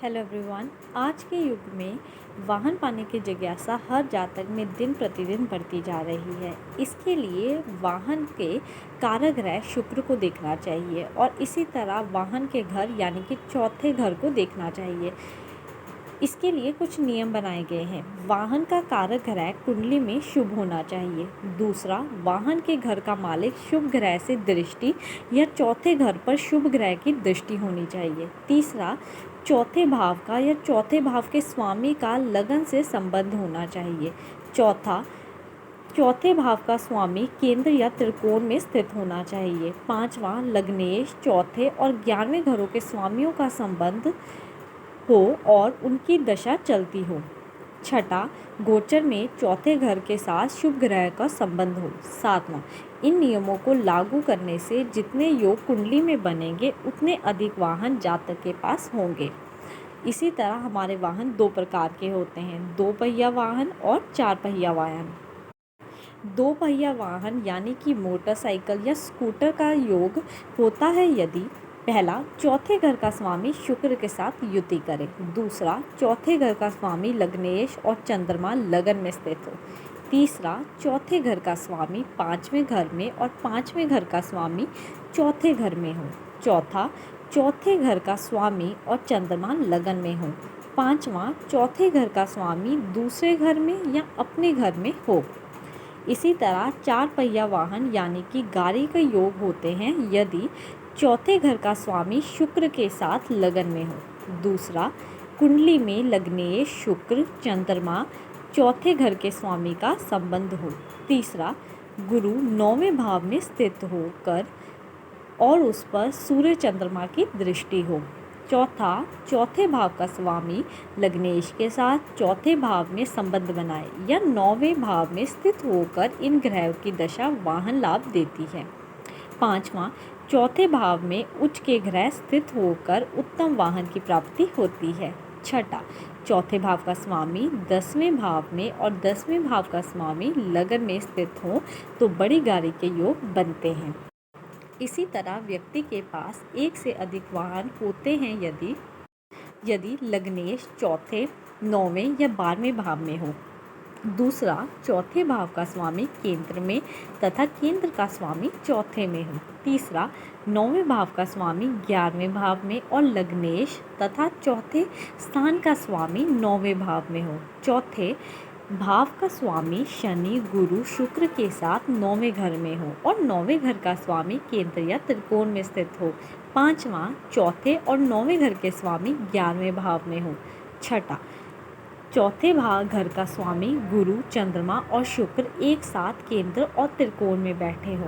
Hello everyone. आज के युग में वाहन पाने की जिज्ञासा हर जातक में दिन प्रतिदिन बढ़ती जा रही है। इसके लिए वाहन के कारक शुक्र को देखना चाहिए और इसी तरह वाहन के घर यानी कि चौथे घर को देखना चाहिए। इसके लिए कुछ नियम बनाए गए हैं। वाहन का कारक ग्रह कुंडली में शुभ होना चाहिए। दूसरा, वाहन के घर का मालिक शुभ ग्रह से दृष्टि या चौथे घर पर शुभ ग्रह की दृष्टि होनी चाहिए। तीसरा, चौथे भाव का या चौथे भाव के स्वामी का लगन से संबंध होना चाहिए। चौथा, चौथे भाव का स्वामी केंद्र या त्रिकोण में स्थित होना चाहिए। पांचवा, लग्नेश, चौथे और 11वें घरों के स्वामियों का संबंध हो और उनकी दशा चलती हो। छठा, गोचर में चौथे घर के साथ शुभ ग्रह का संबंध हो। सातवां, इन नियमों को लागू करने से जितने योग कुंडली में बनेंगे उतने अधिक वाहन जातक के पास होंगे। इसी तरह हमारे वाहन दो प्रकार के होते हैं, 2 पहिया वाहन और 4 पहिया वाहन। 2 पहिया वाहन यानी कि मोटरसाइकिल या स्कूटर का योग होता है यदि पहला, चौथे घर का स्वामी शुक्र के साथ युति करे। दूसरा, चौथे घर का स्वामी लग्नेश और चंद्रमा लगन में स्थित हो। तीसरा, चौथे घर का स्वामी 5वें घर में और 5वें घर का स्वामी चौथे घर में हो। चौथा, चौथे घर का स्वामी और चंद्रमा लगन में हो। पांचवा, चौथे घर का स्वामी दूसरे घर में या अपने घर में हो। इसी तरह 4 पहिया वाहन यानी कि गाड़ी के योग होते हैं यदि चौथे घर का स्वामी शुक्र के साथ लगन में हो। दूसरा, कुंडली में लग्नेश, शुक्र, चंद्रमा चौथे घर के स्वामी का संबंध हो। तीसरा, गुरु 9वें भाव में स्थित होकर और उस पर सूर्य चंद्रमा की दृष्टि हो। चौथा, चौथे भाव का स्वामी लग्नेश के साथ चौथे भाव में संबंध बनाए या 9वें भाव में स्थित होकर इन ग्रहों की दशा वाहन लाभ देती है। पांचवा, चौथे भाव में उच्च के ग्रह स्थित होकर उत्तम वाहन की प्राप्ति होती है। छठा, चौथे भाव का स्वामी 10वें भाव में और 10वें भाव का स्वामी लगन में स्थित हो तो बड़ी गाड़ी के योग बनते हैं। इसी तरह व्यक्ति के पास एक से अधिक वाहन होते हैं यदि लग्नेश चौथे, 9वें या 12वें भाव में हो। दूसरा, चौथे भाव का स्वामी केंद्र में तथा केंद्र का स्वामी चौथे में हो। तीसरा, 9वें भाव का स्वामी 11वें भाव में और लग्नेश तथा चौथे स्थान का स्वामी 9वें भाव में हो। चौथे भाव का स्वामी शनि, गुरु, शुक्र के साथ 9वें घर में हो और 9वें घर का स्वामी केंद्र या त्रिकोण में स्थित हो। पांचवा, चौथे और 9वें घर के स्वामी 11वें भाव में हो। छठा, चौथे भाव घर का स्वामी गुरु, चंद्रमा और शुक्र एक साथ केंद्र और त्रिकोण में बैठे हो।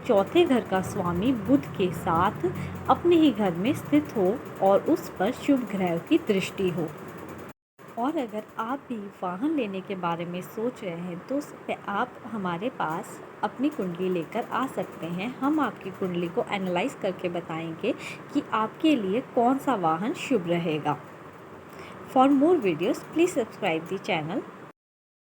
चौथे घर का स्वामी बुध के साथ अपने ही घर में स्थित हो और उस पर शुभ ग्रह की दृष्टि हो। और अगर आप भी वाहन लेने के बारे में सोच रहे हैं तो आप हमारे पास अपनी कुंडली लेकर आ सकते हैं। हम आपकी कुंडली को एनालाइज करके बताएंगे कि आपके लिए कौन सा वाहन शुभ रहेगा। For more videos, please subscribe the channel.